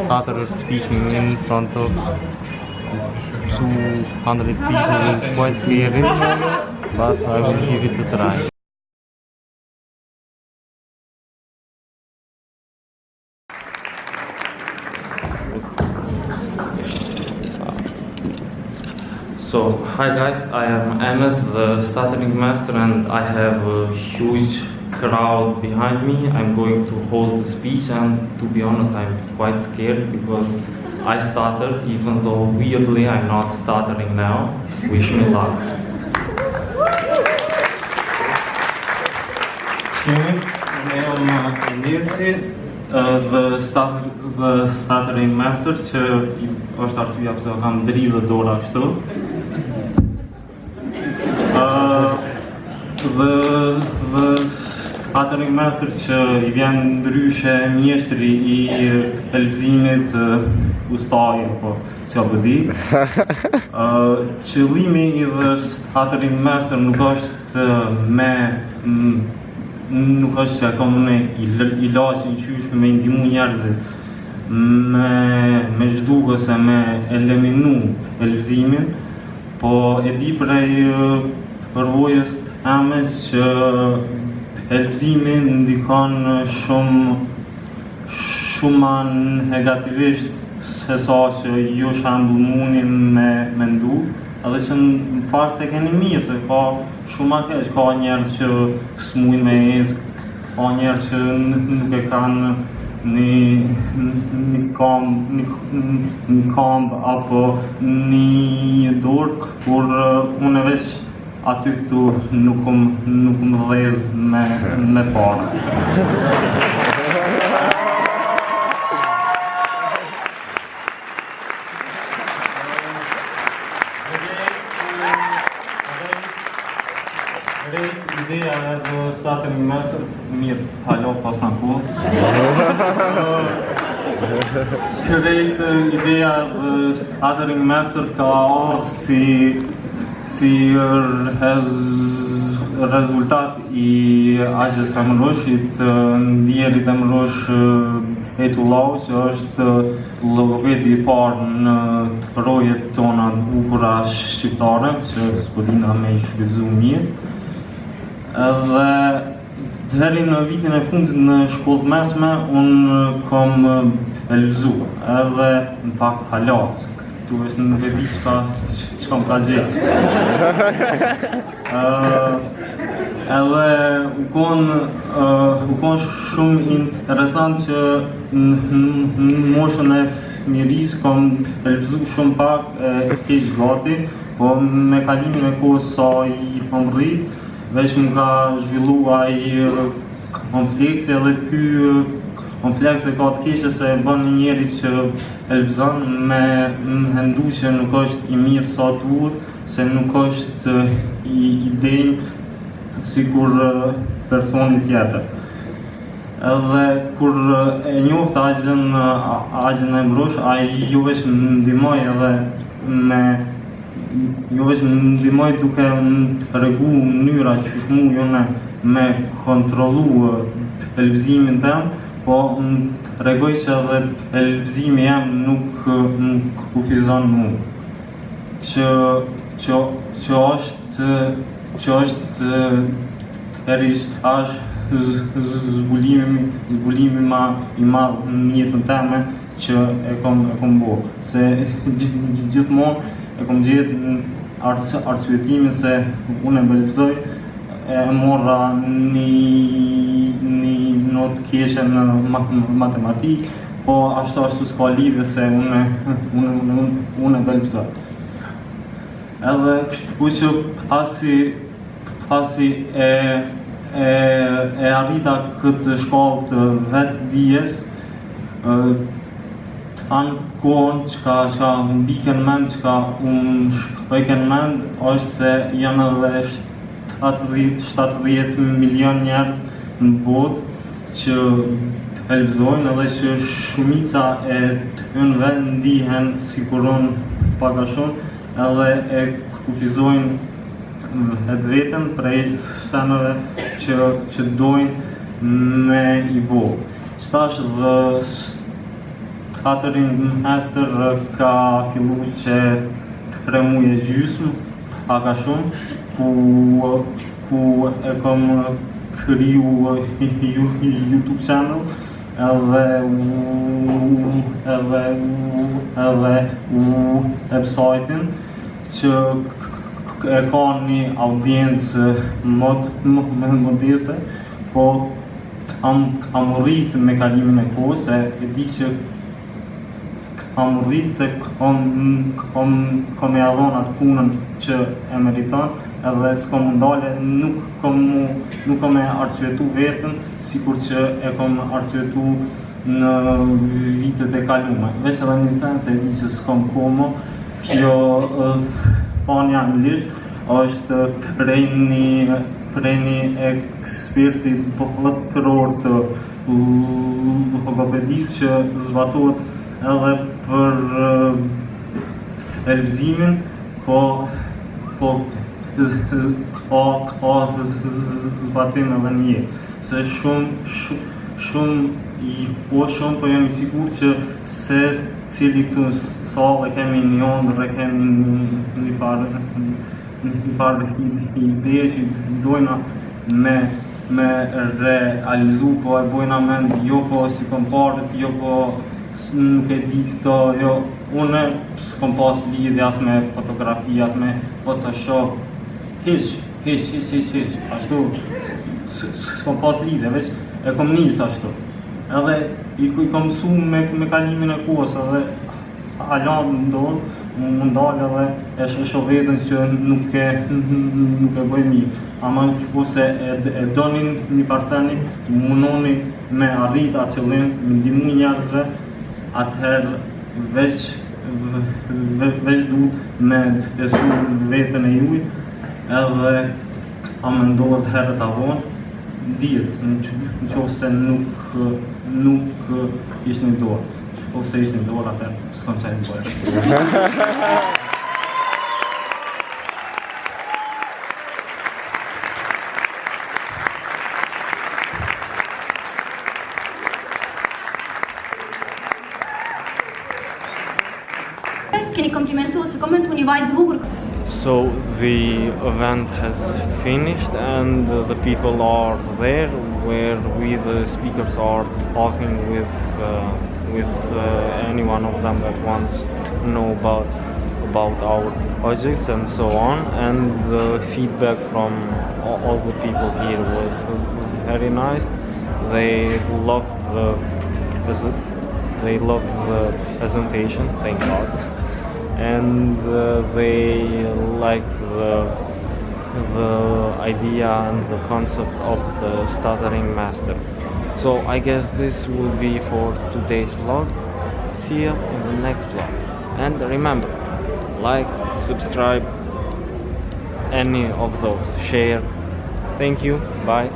started speaking in front of 200 people is quite scary, but I will give it a try. So, hi guys, I am Enes, the stuttering master, and I have a huge crowd behind me. I'm going to hold the speech, and to be honest, I'm quite scared because I stutter, even though weirdly I'm not stuttering now. Wish me luck. The stuttering master që është arsyeja pse kam dridhur dora kështu. The stuttering master që I vjen ndryshe mjeshtri I helpzimit ustaj apo çka po di. Qëllimi I the stuttering master nuk është nuk është që kam unë I laqin qysh me ndihmu njerëzit me zhduke ose me eliminu helpzimin, po e di prej përvojës ame që helpzimi ndikon shumë negativisht se sa që ju shambull munin me mendu, edhe që në fakt e keni mirë, se ka shumë a keq, ka njerëz që s'mujnë me ecë, ka njerëz që nuk e kanë një kamb apo një dorë, kur unë veç aty këtu nuk dhez me të parë. Ideja e të stuttering master, mirë, halo, pas në ku. Kërejt ideja e stuttering master ka orë si rezultat I agjes e mërëshit, ndjerit e mërësh Etullau, që është logopedi I parë në të projet tona bukura shqiptare, që s'podina me I shfrytzu mirë. Edhe deri në vitin e fundit në shkollë mesme, unë kom elzu, edhe në fakt halas. Këtu është nuk e di çka më ka gjetë. Edhe u kon shumë interesant që në moshën e fëmijërisë kom elzu shumë pak e keq gati, po me kalimin e kohës sa I kom rrit, veç më ka zhvillu ai kompleksi edhe ky kompleks e ka të keqe se e bën njeri që elbzon me mendu që nuk është I mirë sa duhet, se nuk është I denjë sikur personi tjetër. Edhe kur e njoft agjen e mrosh, ai ju veç më ndihmoi edhe ju veç më ndihmoi duke më regu mënyra që shmu jone me kontrollu elbzimin tem, po më regoj që edhe elbzimi jam nuk kufizon mu. Që është erishtash zbulimi ma I madh në jetën teme që e kom bo. Se gjithmonë e kom gjetë arsyetimin se unë e belbëzoj, e morra një notë keqe në matematik, po ashtu s'ka lidhje se unë e belbëzoj. Edhe kështu që pasi e arrita këtë shkallë të vetë dijes, anë kohën që mbiken mend, që shkojken mend, është se janë edhe 70 milion njerëz në botë që helbzojnë edhe që shumica e tyre ndihen sikur unë pak a shumë, edhe e kufizojnë vetveten prej senave që dojnë me I bo. Stash dhe Stuttering Master ka fillu që 3 muaj e gjysmë, paka shumë, ku e kam kriju YouTube channel edhe website-in që e ka një audiencë më modeste, po kam rritë me kalimin e kohës, e di që kam rritë se kam e adhon atë punën që e meriton, edhe s'kam mundale, nuk kam e arsyetu vetën, sikur që e kam arsyetu në vitet e kalume. Veç edhe një sens e di që s'kam komo, kjo thonja anglisht është prej një eksperti botëror të logopedisë që zbatohet edhe për elbzimin, po ka zbatim edhe një jetë. Se shumë, po jam I sigurt që se cili këtu në sallë kemi një ëndër, kemi një farë ide që dojna me realizu, po e bojna mend, jo po si komparët, jo po nuk e di këto, jo, une s'kom pas lidhje as me fotografi, as me Photoshop, hiç, ashtu, s'kom pas lidhje, veç e kom nis ashtu. Edhe I kom mësu me kalimin e kohës, edhe ala mundal edhe e shoh vetën që nuk e bëj mirë. Ama nëse e donin një parceni, mundoni me arrit atë qëllim, me ndihmu njerëzve, atëherë veç duhet me besu vetën e juj, edhe a mendohet herët avon, dihet, në qoftë se nuk ishtë një dorë. Ose ishtë një dorë, atëherë s'kam qaj në bërë. Keni komplimentu ose komentu një vajzë të bukur? So the event has finished and the people are there where we the speakers are talking with any one of them that wants to know about our projects and so on, and the feedback from all the people here was very nice. They loved the presentation, thank God. And they liked the idea and the concept of the Stuttering Master. So I guess this will be for today's vlog. See you in the next vlog. And remember, like, subscribe, any of those, share. Thank you, bye.